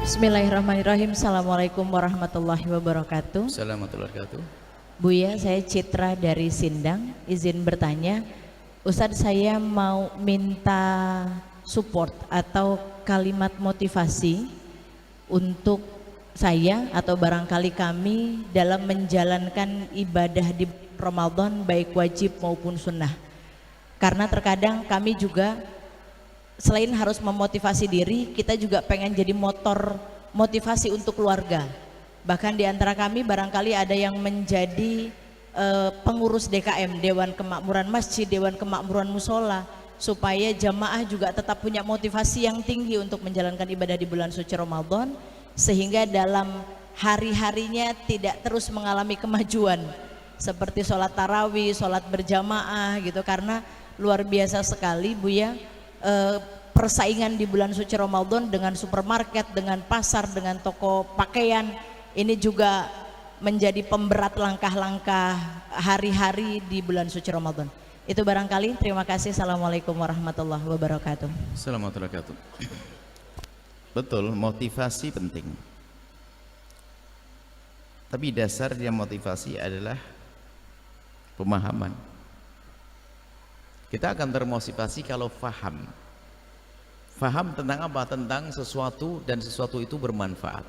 Bismillahirrahmanirrahim. Assalamualaikum warahmatullahi wabarakatuh. Assalamualaikum warahmatullahi wabarakatuh. Buya, saya Citra dari Sindang. Izin bertanya, Ustadz, saya mau minta support atau kalimat motivasi untuk saya atau barangkali kami dalam menjalankan ibadah di Ramadan baik wajib maupun sunnah. Karena terkadang kami juga selain harus memotivasi diri, kita juga pengen jadi motor motivasi untuk keluarga. Bahkan di antara kami barangkali ada yang menjadi pengurus DKM, Dewan Kemakmuran Masjid, Dewan Kemakmuran Musola, supaya jamaah juga tetap punya motivasi yang tinggi untuk menjalankan ibadah di bulan suci Ramadan, sehingga dalam hari-harinya tidak terus mengalami kemajuan seperti sholat tarawih, sholat berjamaah gitu. Karena luar biasa sekali Buya, persaingan di bulan suci Ramadan dengan supermarket, dengan pasar, dengan toko pakaian, ini juga menjadi pemberat langkah-langkah hari-hari di bulan suci Ramadan. Itu barangkali. Terima kasih. Assalamualaikum warahmatullahi wabarakatuh. Assalamualaikum warahmatullahi wabarakatuh. Betul, motivasi penting. Tapi dasarnya motivasi adalah pemahaman. Kita akan termotivasi kalau faham. Faham tentang apa? Tentang sesuatu, dan sesuatu itu bermanfaat.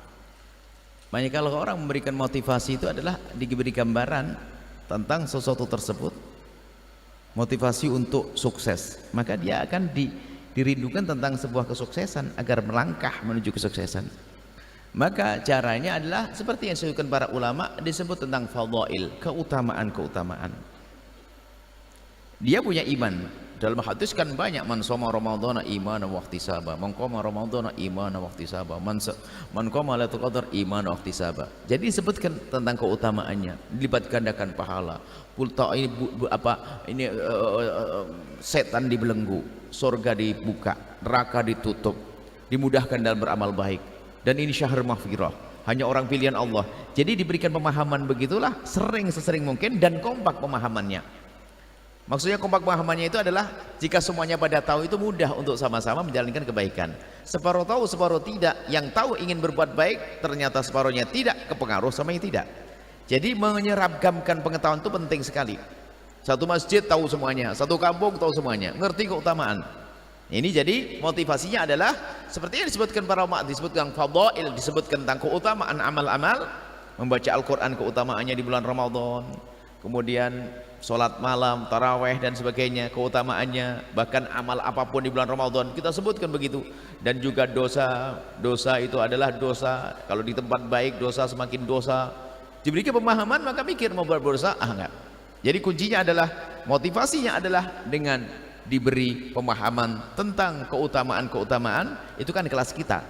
Makanya kalau orang memberikan motivasi itu adalah diberi gambaran tentang sesuatu tersebut, motivasi untuk sukses, maka dia akan dirindukan tentang sebuah kesuksesan agar melangkah menuju kesuksesan. Maka caranya adalah seperti yang disebutkan para ulama, disebut tentang fadhail, keutamaan-keutamaan. Dia punya iman. Dalam hadis kan banyak, man shoma ramadhana imanan wa ihtisaba, man qama ramadhana imanan wa ihtisaba, man qama lailatul qadar imanan wa ihtisaba. Jadi disebutkan tentang keutamaannya, dilipat gandakan pahala. Pulta ini setan dibelenggu, surga dibuka, neraka ditutup, dimudahkan dalam beramal baik. Dan ini syahr maghfirah, hanya orang pilihan Allah. Jadi diberikan pemahaman begitulah, sesering mungkin, dan kompak pemahamannya. Maksudnya kompak pemahamannya itu adalah jika semuanya pada tahu, itu mudah untuk sama-sama menjalankan kebaikan. Separuh tahu, separuh tidak. Yang tahu ingin berbuat baik, ternyata separuhnya tidak, kepengaruh sama yang tidak. Jadi menyeragamkan pengetahuan itu penting sekali. Satu masjid tahu semuanya, satu kampung tahu semuanya, ngerti keutamaan. Ini jadi motivasinya adalah seperti yang disebutkan para ulama, disebutkan fadhail, disebutkan tentang keutamaan amal-amal. Membaca Al-Quran keutamaannya di bulan Ramadan, kemudian sholat malam, taraweh dan sebagainya, keutamaannya. Bahkan amal apapun di bulan Ramadan kita sebutkan begitu. Dan juga dosa itu adalah dosa, kalau di tempat baik dosa semakin dosa. Diberikan pemahaman maka mikir mau berbuat dosa, enggak. Jadi kuncinya adalah, motivasinya adalah dengan diberi pemahaman tentang keutamaan-keutamaan. Itu kan kelas kita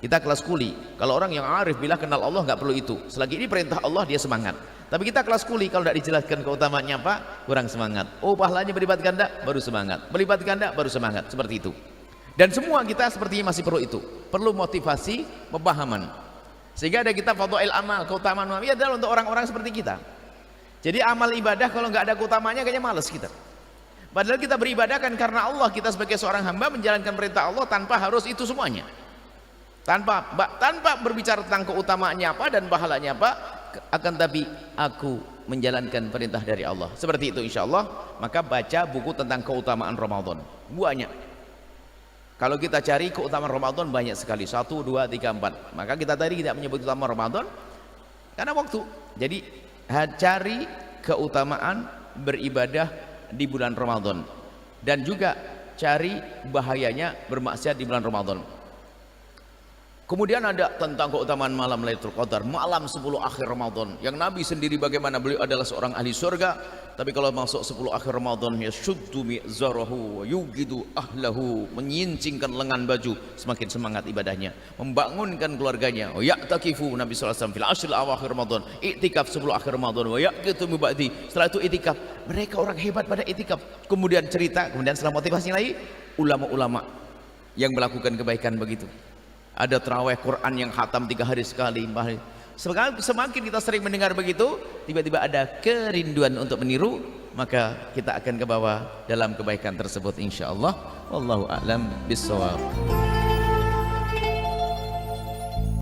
kelas kuli. Kalau orang yang arif bila kenal Allah nggak perlu itu, selagi ini perintah Allah dia semangat. Tapi kita kelas kuli, kalau tidak dijelaskan keutamaannya apa, kurang semangat. Oh, pahalanya berlipat ganda, baru semangat. Berlipat ganda, baru semangat. Seperti itu. Dan semua kita sepertinya masih perlu itu. Perlu motivasi, pemahaman. Sehingga ada kitab fadhail amal, keutamaan amal, ya adalah untuk orang-orang seperti kita. Jadi amal ibadah kalau nggak ada keutamaannya kayaknya males kita. Padahal kita beribadah kan karena Allah. Kita sebagai seorang hamba menjalankan perintah Allah tanpa harus itu semuanya. Tanpa berbicara tentang keutamaannya apa dan pahalanya apa, akan tapi aku menjalankan perintah dari Allah. Seperti itu insya Allah. Maka baca buku tentang keutamaan Ramadan, banyak. Kalau kita cari keutamaan Ramadan banyak sekali, 1, 2, 3, 4. Maka kita tadi tidak menyebut keutamaan Ramadan karena waktu. Jadi cari keutamaan beribadah di bulan Ramadan, dan juga cari bahayanya bermaksiat di bulan Ramadan. Kemudian ada tentang keutamaan malam Lailatul Qadar, malam 10 akhir Ramadan, yang Nabi sendiri bagaimana beliau adalah seorang ahli surga, tapi kalau masuk 10 akhir Ramadan ya syuddu mi'zarahu wa yugidu ahlahu, menyincingkan lengan baju, semakin semangat ibadahnya, membangunkan keluarganya. Ya'takifu, Nabi SAW fil ashril awakhir Ramadan, iktikaf 10 akhir Ramadan, wa yaqitu min ba'di, setelah itu iktikaf. Mereka orang hebat pada iktikaf. Kemudian cerita, kemudian setelah motivasi lagi, ulama-ulama yang melakukan kebaikan begitu. Ada terawih Quran yang khatam 3 hari sekali. Semakin kita sering mendengar begitu, tiba-tiba ada kerinduan untuk meniru, maka kita akan ke bawah dalam kebaikan tersebut insyaallah. Wallahu a'lam bissawab.